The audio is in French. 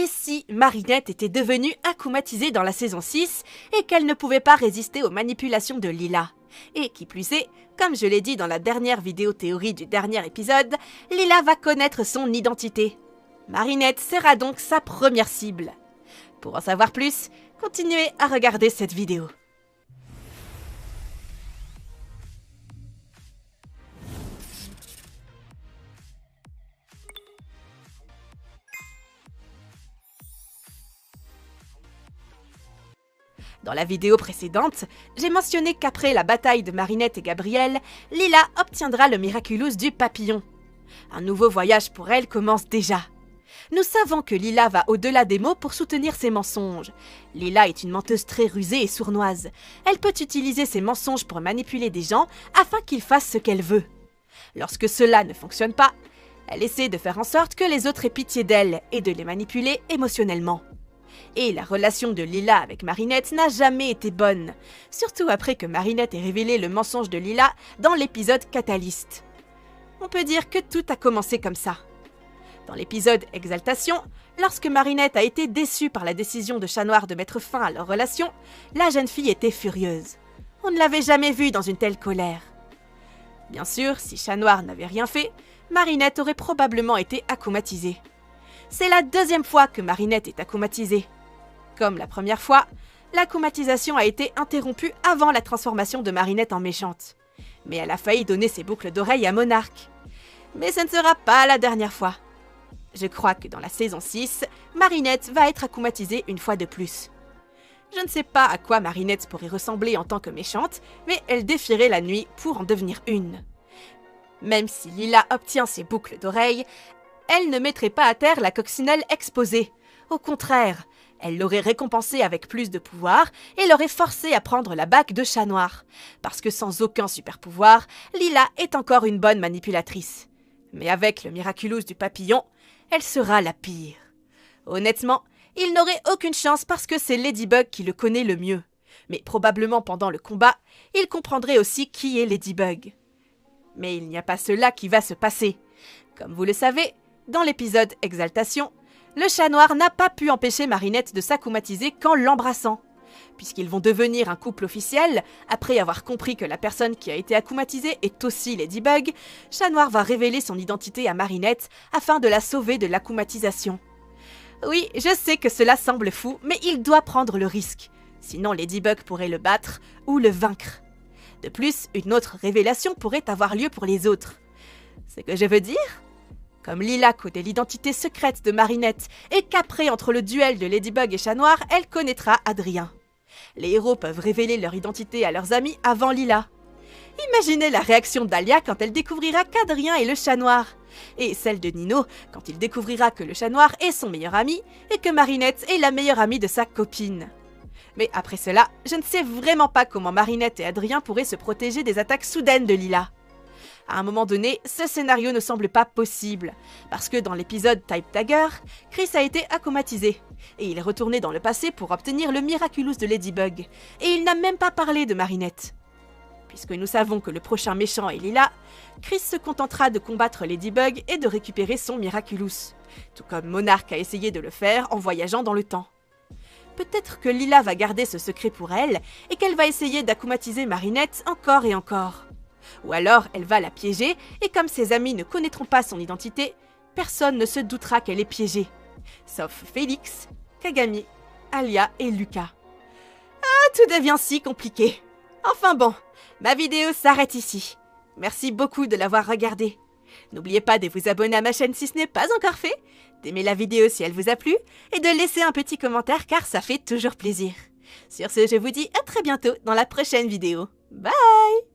Et si Marinette était devenue akumatisée dans la saison 6 et qu'elle ne pouvait pas résister aux manipulations de Lila? Et qui plus est, comme je l'ai dit dans la dernière vidéo théorie du dernier épisode, Lila va connaître son identité. Marinette sera donc sa première cible. Pour en savoir plus, continuez à regarder cette vidéo. Dans la vidéo précédente, j'ai mentionné qu'après la bataille de Marinette et Gabriel, Lila obtiendra le Miraculous du papillon. Un nouveau voyage pour elle commence déjà. Nous savons que Lila va au-delà des mots pour soutenir ses mensonges. Lila est une menteuse très rusée et sournoise. Elle peut utiliser ses mensonges pour manipuler des gens afin qu'ils fassent ce qu'elle veut. Lorsque cela ne fonctionne pas, elle essaie de faire en sorte que les autres aient pitié d'elle et de les manipuler émotionnellement. Et la relation de Lila avec Marinette n'a jamais été bonne, surtout après que Marinette ait révélé le mensonge de Lila dans l'épisode Catalyst. On peut dire que tout a commencé comme ça. Dans l'épisode Exaltation, lorsque Marinette a été déçue par la décision de Chat Noir de mettre fin à leur relation, la jeune fille était furieuse. On ne l'avait jamais vue dans une telle colère. Bien sûr, si Chat Noir n'avait rien fait, Marinette aurait probablement été akumatisée. C'est la deuxième fois que Marinette est akumatisée. Comme la première fois, l'akumatisation a été interrompue avant la transformation de Marinette en méchante. Mais elle a failli donner ses boucles d'oreilles à Monarque. Mais ce ne sera pas la dernière fois. Je crois que dans la saison 6, Marinette va être akumatisée une fois de plus. Je ne sais pas à quoi Marinette pourrait ressembler en tant que méchante, mais elle défierait la nuit pour en devenir une. Même si Lila obtient ses boucles d'oreilles, elle ne mettrait pas à terre la coccinelle exposée. Au contraire, elle l'aurait récompensée avec plus de pouvoir et l'aurait forcée à prendre la bague de Chat Noir. Parce que sans aucun super pouvoir, Lila est encore une bonne manipulatrice. Mais avec le Miraculous du papillon, elle sera la pire. Honnêtement, il n'aurait aucune chance parce que c'est Ladybug qui le connaît le mieux. Mais probablement pendant le combat, il comprendrait aussi qui est Ladybug. Mais il n'y a pas cela qui va se passer. Comme vous le savez, dans l'épisode Exaltation, le Chat Noir n'a pas pu empêcher Marinette de s'akumatiser qu'en l'embrassant. Puisqu'ils vont devenir un couple officiel, après avoir compris que la personne qui a été akumatisée est aussi Ladybug, Chat Noir va révéler son identité à Marinette afin de la sauver de l'akumatisation. Oui, je sais que cela semble fou, mais il doit prendre le risque. Sinon Ladybug pourrait le battre ou le vaincre. De plus, une autre révélation pourrait avoir lieu pour les autres. Ce que je veux dire ? Comme Lila connaît l'identité secrète de Marinette et qu'après, entre le duel de Ladybug et Chat Noir, elle connaîtra Adrien. Les héros peuvent révéler leur identité à leurs amis avant Lila. Imaginez la réaction d'Alia quand elle découvrira qu'Adrien est le Chat Noir. Et celle de Nino quand il découvrira que le Chat Noir est son meilleur ami et que Marinette est la meilleure amie de sa copine. Mais après cela, je ne sais vraiment pas comment Marinette et Adrien pourraient se protéger des attaques soudaines de Lila. À un moment donné, ce scénario ne semble pas possible, parce que dans l'épisode Type Dagger, Chris a été akumatisé, et il est retourné dans le passé pour obtenir le Miraculous de Ladybug, et il n'a même pas parlé de Marinette. Puisque nous savons que le prochain méchant est Lila, Chris se contentera de combattre Ladybug et de récupérer son Miraculous, tout comme Monarque a essayé de le faire en voyageant dans le temps. Peut-être que Lila va garder ce secret pour elle, et qu'elle va essayer d'akumatiser Marinette encore et encore. Ou alors, elle va la piéger, et comme ses amis ne connaîtront pas son identité, personne ne se doutera qu'elle est piégée. Sauf Félix, Kagami, Alia et Lucas. Ah, tout devient si compliqué. Enfin bon, ma vidéo s'arrête ici. Merci beaucoup de l'avoir regardée. N'oubliez pas de vous abonner à ma chaîne si ce n'est pas encore fait, d'aimer la vidéo si elle vous a plu, et de laisser un petit commentaire car ça fait toujours plaisir. Sur ce, je vous dis à très bientôt dans la prochaine vidéo. Bye!